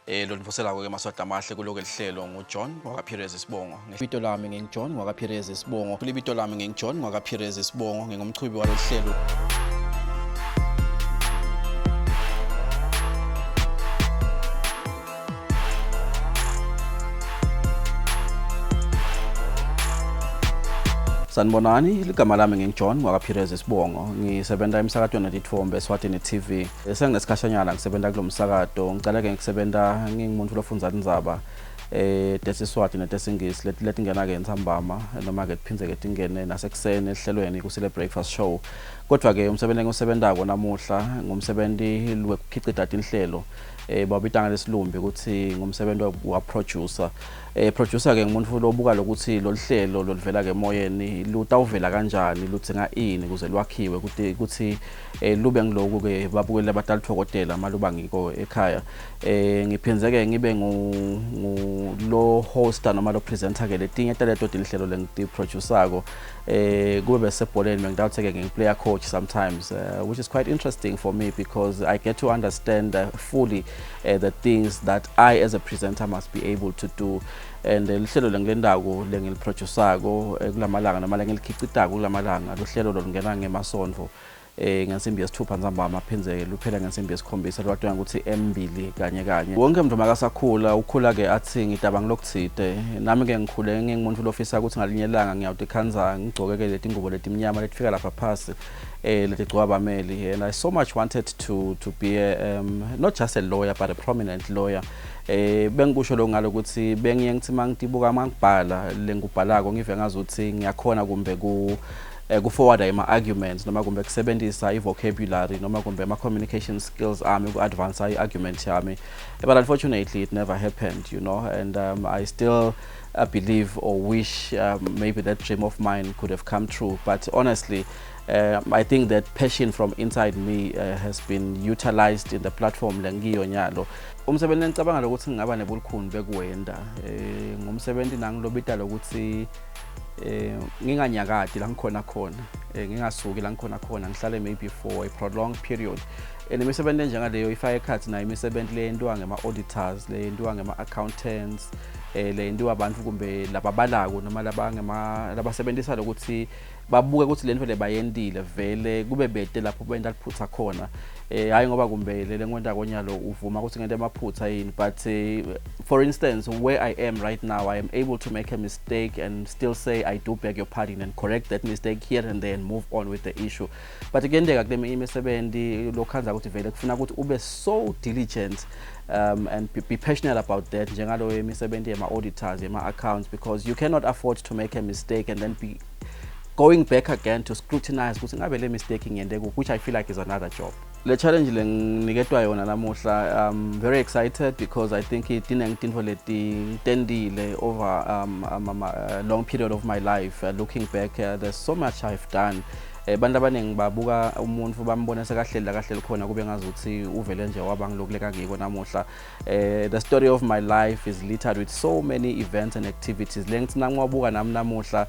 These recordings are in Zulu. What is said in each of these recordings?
lo nivusela ke maswahla amahle kuloko lihlelo nguJohn Pires Sibongo. Ibito lami nginguJohn Pires Sibongo. Ibito lami nginguJohn Pires Sibongo, ngingumchwebi walo hlelo. Sanibonani, ligama lami nginguJohn Pires Sibongo. Ngisebenza emsakadweni netitfombe Eswatini TV. Senginesikhashanyana ngisebenza kulo msakado. Ngicala ke ngisebenza ngingumuntu lofundza indzaba tesiswati tesingisi leti ngena ke ntsambama noma ke tiphindze ke tingene nasekuseni ehlelweni kusile breakfast show. Kodwa ke umsebenzi engusebenzako namuhla ngumsebenzi lokukhicita tinhlelo babitanga lesilumbi ukuthi ngumsebenzi wa producer. Producer ke ngumuntu lobuka lokuthi lo hlelo lolivela ke emoyeni lutawuvela kanjani, ludzinga ini kuze lwakhiwe ukuthi lube ngiloku ke babukele abatalitfokotela maluba ngiko ekhaya. Ngiphinze ke ngibe lo hoster noma lo presenter ke letinye teleto tinhlelo lengiti producerako kube besebholeni ngidawutheke ngiplayer coach sometimes, which is quite interesting for me because I get to understand fully the things that I as a presenter must be able to do. And lihlelo lengilendako lengiliproducako kulamalanga noma lengilikhicitako kulamalanga lo hlelo lolungena ngemasonto ngensimbi yesithupha ntsambama phindze luphela ngensimbi yesikhombisa lwadinga ukuthi M2 kanye. Wonke umuntu makasakhula ukhula ke athi ngidabanga lokuthide, nami ke ngikhule ngingumuntu lofisa ukuthi ngalinye ilanga ngiyawuthi khanza ngigcoke ke leti ngubo letimnyama letifika lapha phasi letigcoka abameli. And I so much wanted to be not just a lawyer but a prominent lawyer. Bengikusho lo ngalo ukuthi bengiye ngithi mangitibuka mangibhala lengubhalako ngive ngazuthi ngiyakhona kumbe forwarda ima arguments noma kumbe kusebenzisa vocabulary noma kumbe ama communication skills ami ku advance argument yami. But unfortunately it never happened, you know, and I still believe or wish maybe that dream of mine could have come true. But honestly, I think that passion from inside me has been utilized in the platform lengiyo nyalo. Umsebenzi ngicabanga ukuthi ngingaba nebulukhuni bekuwenda ngumsebenzi nangilobita lokuthi nginganyakati la ngikhona khona, ngingasuki la ngikhona khona, ngihlale maybe for a prolonged period. Imisebenzi njengaleyo ifaka ekhathi nayo imisebenzi leyenziwa ngema-auditors, leyenziwa ngema-accountants, leyenziwa abantu kumbe lababalako noma labasebenzisa lokuthi babuke ukuthi lento le bayendile vele kube bede lapho benda liphutha khona. Hayi ngoba kumbe lele ngonda konyalo uvuma ukuthi ngento emaphutha yini, but for instance where I am right now, I am able to make a mistake and still say I do beg your pardon and correct that mistake here and there and move on with the issue. But again kule imisebenzi lokhanza ukuthi vele kufuna ukuthi ube so diligent and be passionate about that njengalo imisebenzi yema-auditors, yema-accounts, because you cannot afford to make a mistake and then be going back again to scrutinize ukuthi ngabe le mistake ngiyende ku, which I feel like is another job. Le challenge lenginiketwa yona namuhla, I'm very excited because I think itintfo leti tendile over a long period of my life. Looking back, there's so much I've done. Bantu abaningi babuka umuntu bambona sekahleli la kahle likhona kube ngazuthi uvele nje wabangilokuleka ngiko namuhla. The story of my life is littered with so many events and activities. Lengithi nangiwabuka nami namuhla,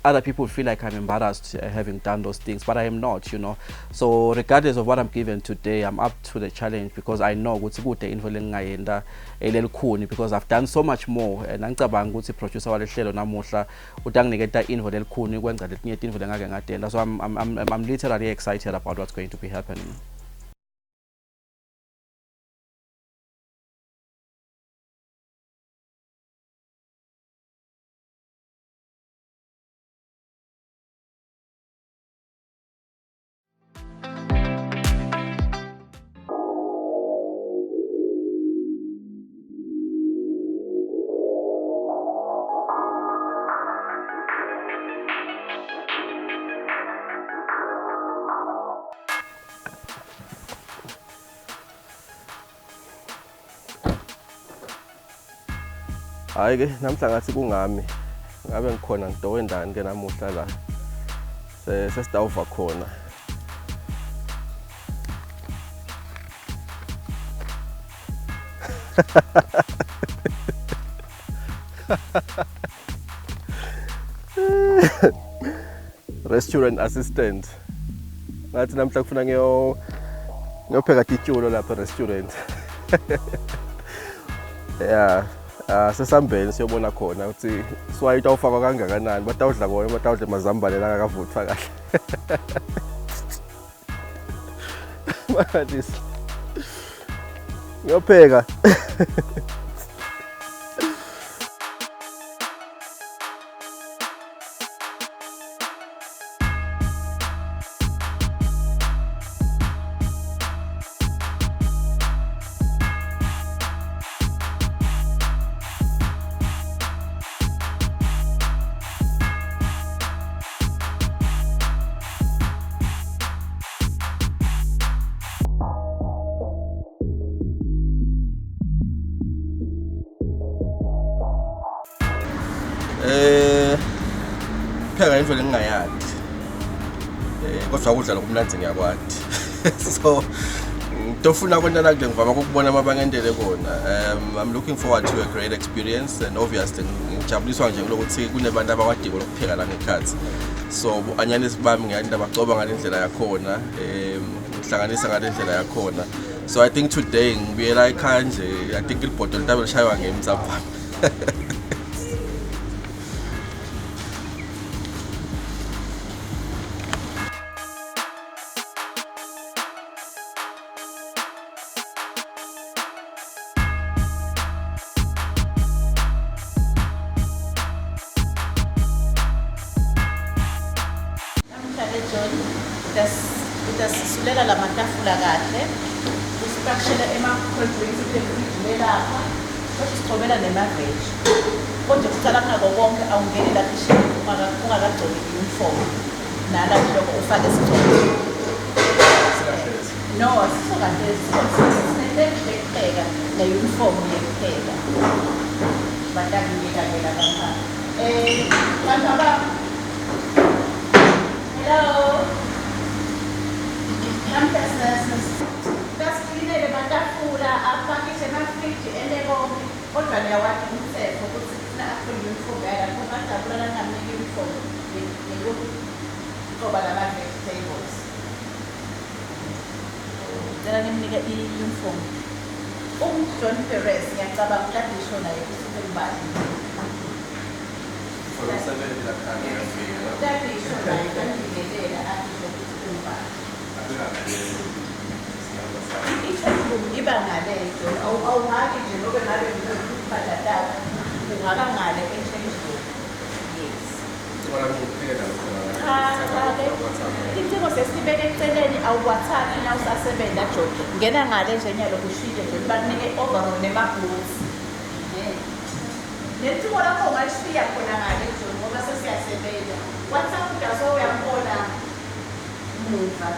other people feel like I'm embarrassed having done those things, but I am not, you know. So regardless of what I'm given today, I'm up to the challenge because I know ukuthi kude info lengayenda elikhuni because I've done so much more. Ngicabanga ukuthi producer wale hlelo namuhla utanginiketa info lelikhuni ukwenza letinye info lengake ngadela. So I'm literally excited about what's going to be happening. Hayi ke namhla ngathi kungami ngabe ngikhona ngidowendani ke namuhla la sesitawuva khona. Restaurant assistant. Ngathi namhla kufuna ngiyopheka titshulo lapha restaurant. Yeah. Sesambeni siyobona khona ukuthi siwayita ufakwa kangakanani batawudla kona batawudla mazambane la akavuthwa kahle. Manje ngiyopheka. Phela into lengingayazi. Kodwa ukudla lokumnanzi ngiyakwazi. So ngitofuna kwenta la kule ngivama ukubona amabangendele kona. I'm looking forward to a great experience and obviously ngijabuliswa nje ngokuthi kunebantu abakwadiko lokupheka la ngekhathi. So anyanisi bami ngiyanda bacoba ngalendlela yakhona, ngihlanganisa ngalendlela yakhona. So I think today ngibuyela ekhaya nje, I think ilibhodo litabe lishaywa ngemzapha. Utasisulela la matafula kahle usiphakshela ema-cold-drinks efriji lapha kodwa sichobela nema-veg kodwa kucala kunako konke awungeni lapha ishini ungakagcoli i-uniform nala kuloko ufake isicolo no asisokade sinenhle kupheka ne-uniform yekupheka batakingekakela kancane bantu hello. Kasiklinele matafula apakishe amafriji enebonke kodwa niyawakha umthetho ukuthi kufuna uniform yala kumadabula nangamnika uniform ngoba lama-vegetables cela nimnike i-uniform John Pires ngiyacabanga kade isho naye kusuke ngibani kade isho naye kandigelela asho kusuke ngibani iba ngale nto awungaki nje ngoba ngabe ngibhatatata ungaka ngale entshenjini yes Intimo sesibeke eceleni awuwathathi na usasebenza jo ngena ngale nje nyalo kushije nje bakunike overall nemaboots nethubo lakho ungashiya khona ngale nje ngoba sesiyasebenza WhatsApp udaso uyambona muva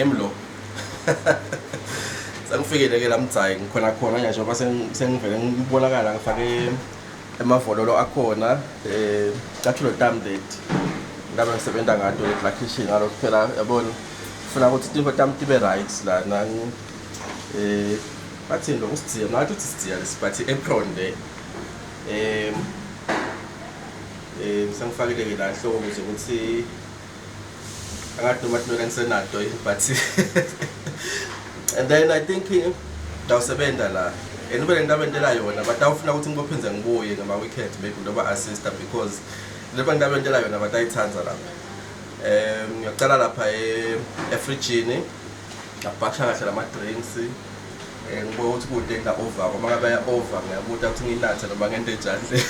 Emlo. Sangifikele ke lamtsayi ngikhona khona nje njengoba sengivele ngibonakala ngifake emavololo akhona kathilo tam that ngabe ngisebenza ngato la kitchen ngalo kuphela yabona ufuna ukuthi into tam tibe right la na bathi lo usidziya ngathi uthi sidziya lesibathi apron le sengifakile ke la hloko ukuze ukuthi angathi noma thina ngisenato but and then I think dawusebenza la enibe ngindabentela yona but awufuna ukuthi ngibophenze ngibuye ngama weekend maybe ngoba assistant because leba ngindabentela yona batayithanza lapha ngiyaqala lapha efrijini ngapakisha kahle lama drinks ngibuye ukuthi kude nga over uma ngabe ya over ngiyabuta ukuthi nginathe noma ngento enjani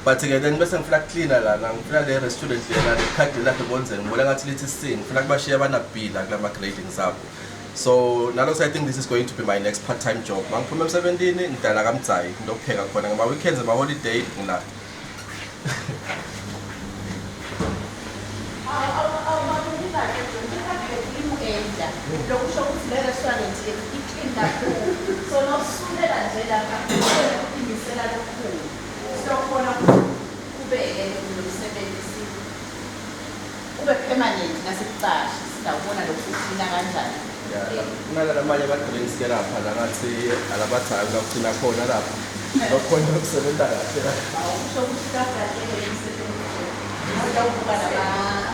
but then bese ngifuna cleaner la ngifuna le restaurant lena le card lapho bonze ngibona ngathi lithi sing ngifuna kubashiya abana bill kula ma grading zabo So now I think this is going to be my next part-time job. Mangiphuma emsebentini ngidala kamdzayi ndokupheka khona ngama weekends ama holiday ngila. Lokusho ukuthi le restaurant iqini kakhulu. So nosulela nje lapha uyimisela kakhulu. Siyobona kubeke lo msebenzi ube permanent nasekuqasha singabona lokuthi kanjani. Nala manje abantu lapha la ngathi alabathayo ngakugcina khona lapha. Bakhona ukusebenza kahle la. Awusho ukuthi kahle le msebenzi. Awubuka nama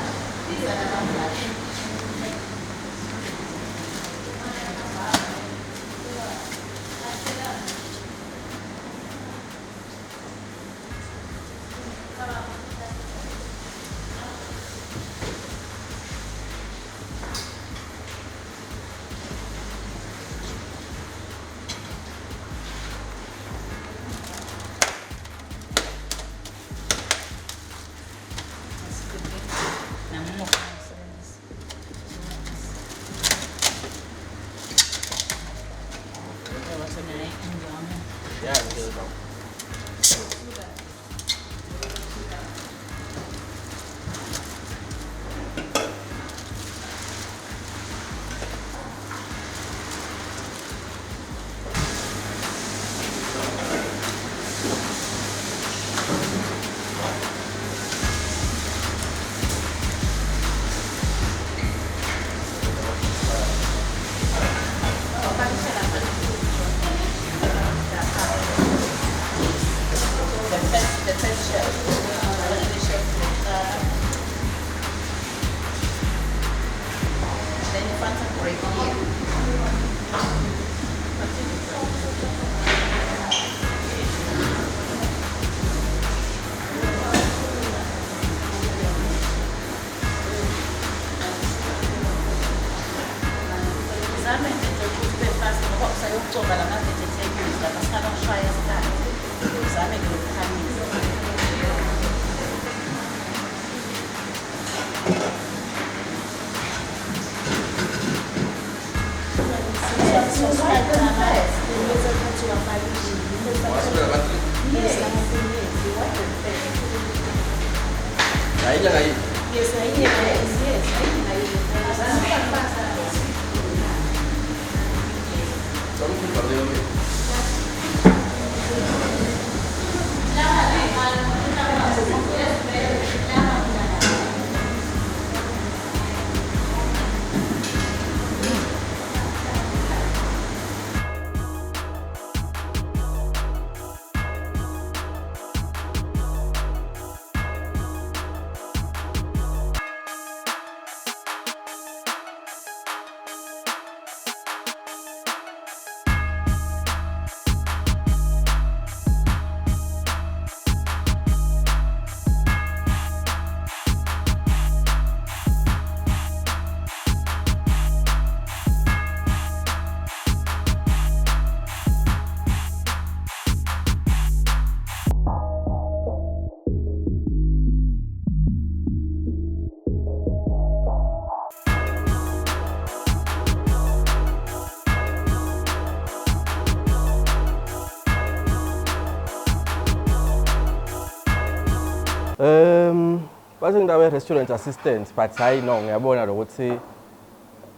Bathi ngidawe restaurant assistant but hayi no ngiyabona ukuthi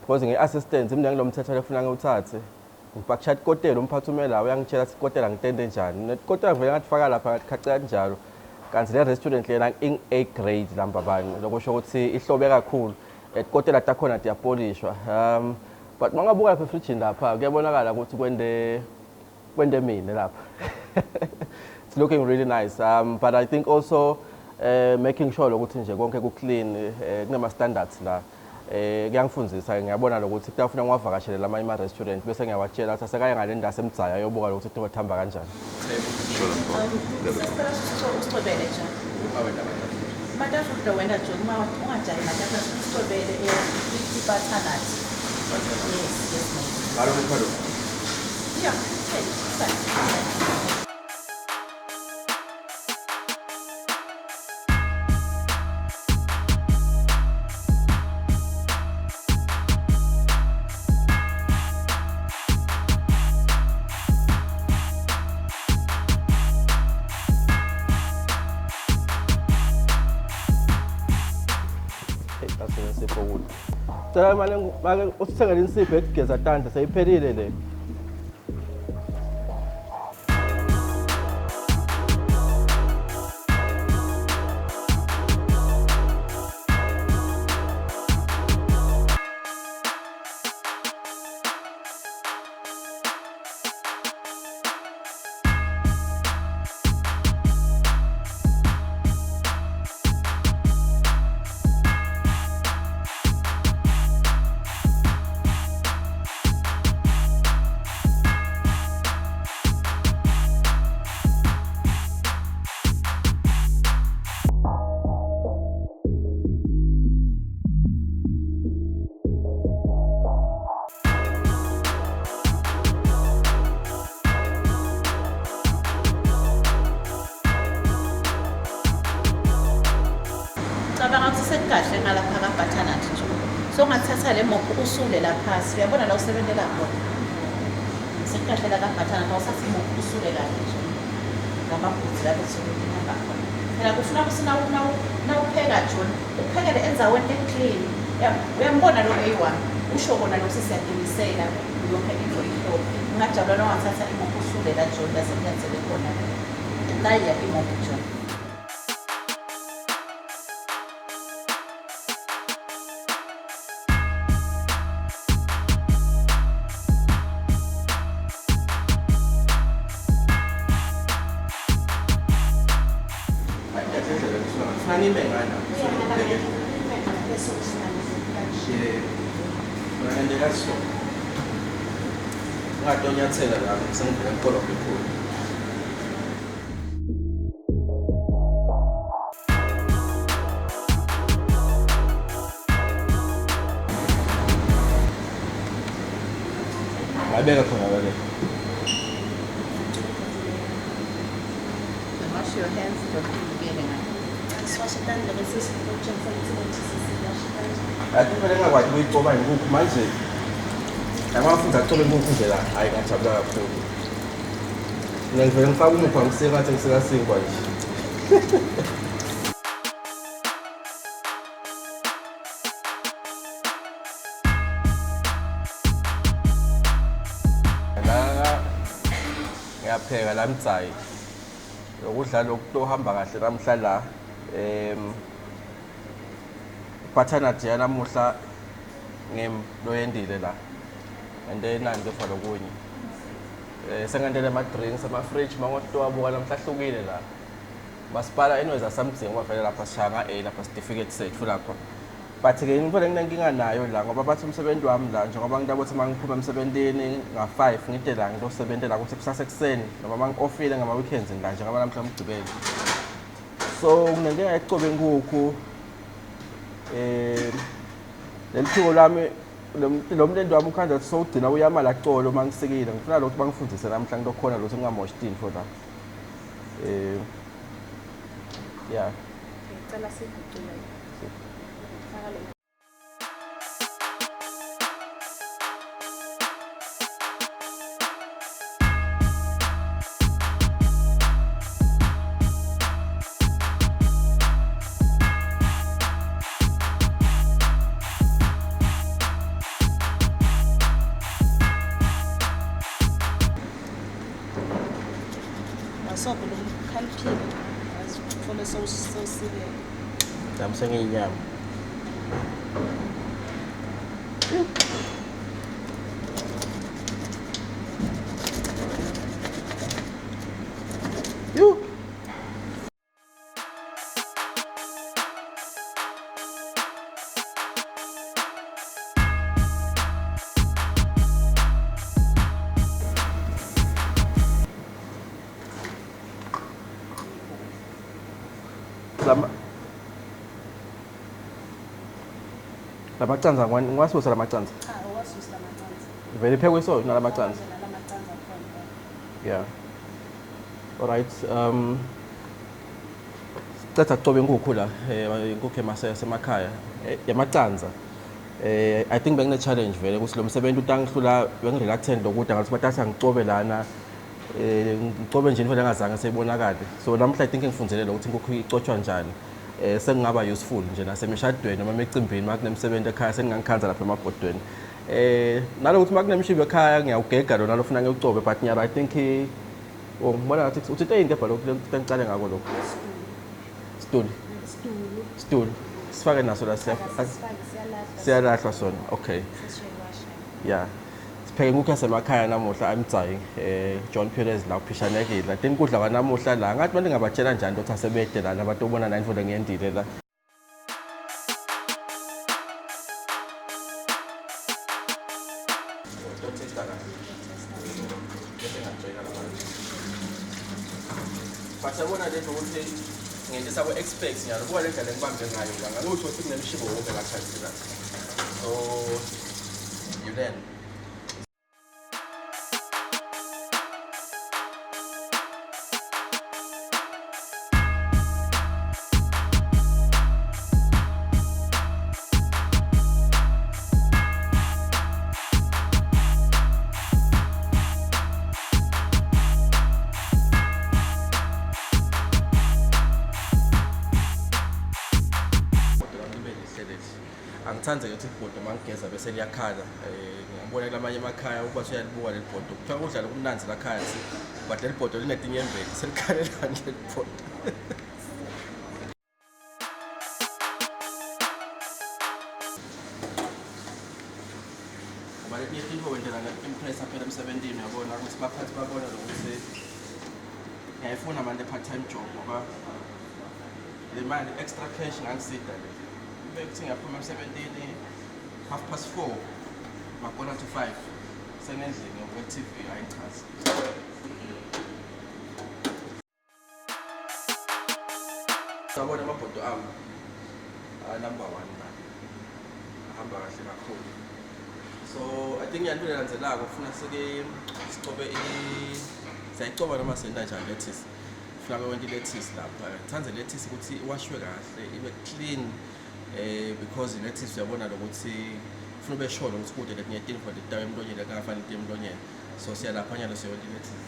because ngeassistant imndeni lomthetho lefuna ngiwuthathe ngipakisha ikotela umphathi umela uyangitshela ukuthi ikotela ngitende njani nekotela vele ngathifaka lapha ngathi kanjalo kanti le restaurant lena in A grade lamba bani lokusho ukuthi ihlobe kakhulu ikotela takhona diyapolishwa but mangabuka lapha efridge lapha kuyabonakala ukuthi kwende mina lapha. It's looking really nice but I think also making sure ukuthi nje konke ku clean kunama standards la kuyangifundzisa ngiyabona ukuthi kutafuna ngiwavakashele lama ima restaurant bese ngiyawatshela ukuthi asekaya ngale ndawo semdzaya yobuka ukuthi kuthamba kanjani. Usicobele njani? Madafu kudawena nje uma ungajayi madafu usicobele ibathanati. Yes. Ngalo mkhalo. Yeah, thanks. sokudla. Cela manje usithengele insipho ekugeza tandla seyiphelile le. Cabanga ukuthi sekukahle ngalapha kaBhathanathi nje. So ungathatha le mophu usule la phasi. Uyabona la usebenzela khona. Sekukahle la kaBhathanathi awusathi imophu usule kahle nje. Ngamabhuti la besokuhamba khona. Phela kufuna ukuthi nawupheka John, uphekele enzaweni eclean. Uyambona lo A1. Usho kona lo sisiyadelisela uyopheka into ihlophe. Ungajabula nawathatha imophu usule la John la sekuyathele khona. La ya imophu John. Nani mengana? Ngandela so. Ngadonyathela la sengivela enkolo kakhulu. Ngabeka khona la. Wash your hands before you get in. Kumele ngakwazi ukuyixoba inkukhu manje amafuthi acobe inkukhu nje la hayi ngajabula kakhulu. Ngivele ngifaka umupha ngisekathi ngisekasinkwa nje. La ngiyapheka la mtsayi. Ukudla lokuhamba kahle namhla la Bhathanathi yanamuhla ngimloyendile la and then nandi for lokunye sengandele ama drinks ama fridge mangoto abuka namhla hlukile la masipala anyways something wavela lapha sishanga lapha certificate sethu lapha but ke ngifuna nginenkinga nayo la ngoba bathi umsebenzi wami la njengoba ngidabothi mangiphuma emsebenzini nga5 ngide la ngizosebenzela ukuthi kusasa ekseni noma mangi-offile ngama weekends la njengoba namhla umgcibelo so nginenkinga yecobe inkukhu lelithiko lami lo mlendo wami ukhanda so ugcina uyamala colo mangisikile ngifuna lokho bangifundise namhla ngilokhona lo singamoshi tin for that yeah ngicela sikucela sobe lokukhaliphile azifole sosile damsenge inyama yo la macanza ngiwasusa la macanza wasusa amanzi vele iphekwe so nala macanza nalamacanza khona yeah alright Cetha cobe inkukhu la inkukhu emasemakhaya yamacanza I think bekune challenge vele ukuthi lo msebenzi utangihlula bengireluctant lokudla ngathi bathatha ngicobe lana ngicobe nje indlela engazange seyibonakala so namhla I think ngifundzele ukuthi inkukhu icotshwa njani sengingaba useful nje nasemishadweni noma emicimbini makunemsebenzi ekhaya seningangikhanza lapha emabhodweni. Nalokuthi makunemshivo ekhaya ngiyawugega lona lofuna ngiyucobe but nyalo I think ngibona ngathi uthi into ebhala lokho ngicale ngako lokho. Stool. Sifake naso la siyalahlwa sona. Okay. Yeah. Sipheke inkukhu yasemakhaya namuhla amtsayi John Pires la uphishanekile. Then kudla kwanamuhla la ngathi manje ngabatshela njani ukuthi asebede la nabantu obona la imfundo ngiyendile la. Basabona lento ukuthi ngeke sabo expect nyalo kuba le ndlela engibambe ngayo la ngakusho ukuthi kunemshibo wonke la khathi la. So you learn. Angithanda ukuthi ibhodo mangigeza bese liyakhala ngiyabona kulamanye emakhaya ukuba uyalibuka leli bhodo kuthiwa udlala kumnanzi la khathi but leli bhodo linetinyembezi selikhalela leli bhodo ngoba letinye into wendlela nge-impress phela emsebentini uyabona ukuthi baphathi babona ukuthi ngiyayifuna manje part time job ngoba le mali extra cash ngangisida le bekuthi ngaphuma emsebentini 4:30 makona to 5 sengendlini ngokwe-TV ayichazi sabona amabhodo ami number 1 la ahamba kahle kakhulu. So I think yanto lelandzelako ufuna sicobe siyayicoba noma senta njani lettuce fika wonke lettuce lapha ngithanda lettuce ukuthi iwashwe kahle ibe clean because lettuce uyabona ukuthi ufuna ube sure ukuthi kude letinye izinto for the emlonyeni akafani into emlonyeni so siyalapha nyalo siyonke lettuce.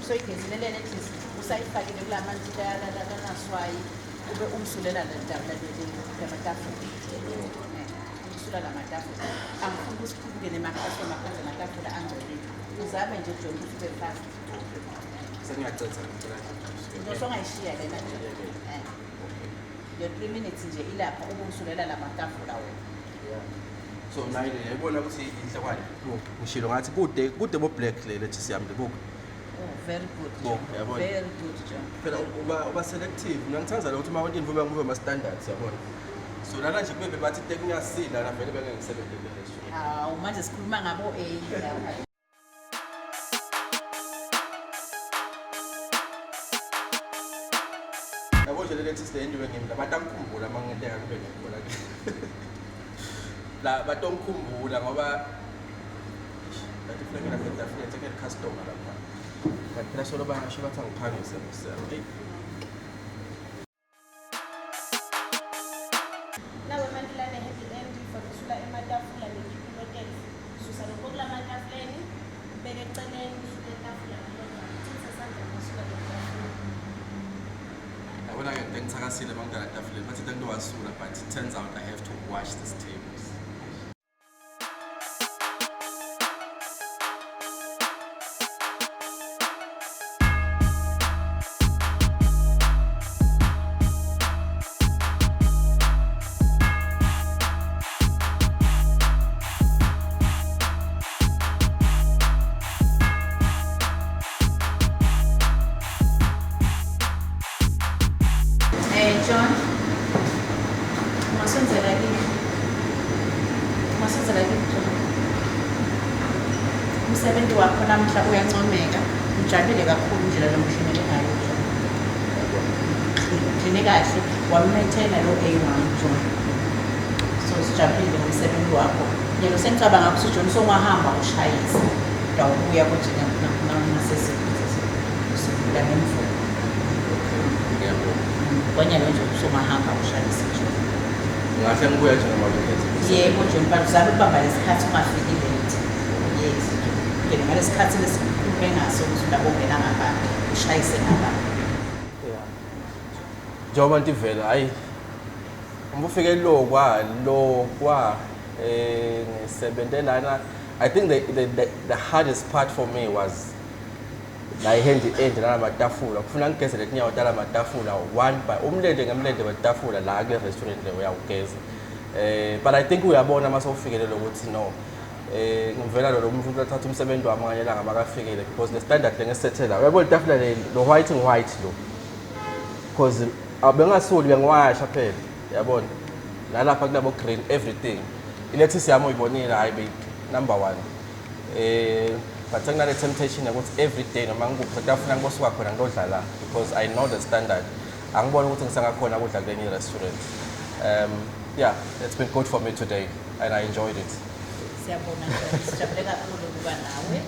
Soyigezile lettuce usayifakile kula manzi naswayi ube umsulela lamatafula umsula lamatafula angifuni ukuthi kubuke nemakhaso amakhaza amatafula angcolile uzame nje John ukuthi ube fast Sengiyacetha into ongayishiya lena le 3 minutes nje ilapha ube umsulela lamatafula wena. So nayo yayibona ukuthi inhle kwani ngishilo ngathi kude bo black le lettuce yami lebuka. Very good. Yabona. Very good, John. Phela uba selective mina ngithanda ukuthi uma abantu invume ngibe ama standards yabona. So lana nje kube bathi tekungiyasila la vele beke ngisebenzele leso. Manje sikhuluma ngabo lapha. Yabo nje le lettuce le indiwe ngimi labantu angikhumbula mangenteka kube ngikhola ke. La batomkhumbula ngoba bathi fleke na definitely take a customer lapha. Phela solo bangasho bathi angiphangise msela. Nawe manje lana happy end for kusula ematafula lekipilo text. Susa lokho kula matafuleni beke eceleni kusula etafula ngithatha sandla kusula etafula. Yabona ke ngithakasile mangidala etafuleni bathi ngiyowasula but it turns out I have to wash these tables. John, masenzela kini John. Umsebenzi wakho namhla uyancomeka, ujabule kakhulu nje la mshini ngayo John. Uphile kahle, wammaintaina lo A1 John. So sijabulile ngomsebenzi wakho. Yena sengicabanga ukuthi John songahamba ushayisa. Dawubuya kuthi nasesifunda ngemfundo. Kwanya nje usomahamba ushayisa John. ngahle ngibuya nje ngama-weekends. Yebo nje umbala uzame ukubamba lesikhathi ungafiki late. Yes. Ngene ngalesikhathi lesikhulume ngaso ukuthi undaba ongena ngapha ushayise ngapha. Yeah. Njengoba nto ivela hayi uma ufike lo kwa ngisebenze lana. I think the hardest part for me was la ihendi end nala matafula kufuna ngigeze letinyawo tala matafula one by umlende ngemlende wetafula la kule restaurant le uyawugeza. But I think uyabona mase ufikelele ukuthi no ngivela lo muntu uthatha umsebenzi wami nganye langa makafikele because the standard lengesethela uyabona itafula le lo white lo because abengasuli bengiwasha phela yabona nalapha kunabo green everything ilethisi yami uyibonile hayi baby number 1 but senginale temptation ukuthi every day noma ngikuphi ngiyafuna ngibosuka khona ngidodla la because I know the standard angibona ukuthi ngisangakhona ukudla kule restaurant. Yeah, it's been good for me today and I enjoyed it. Siyabona nje sijabule kakhulu ukuba nawe.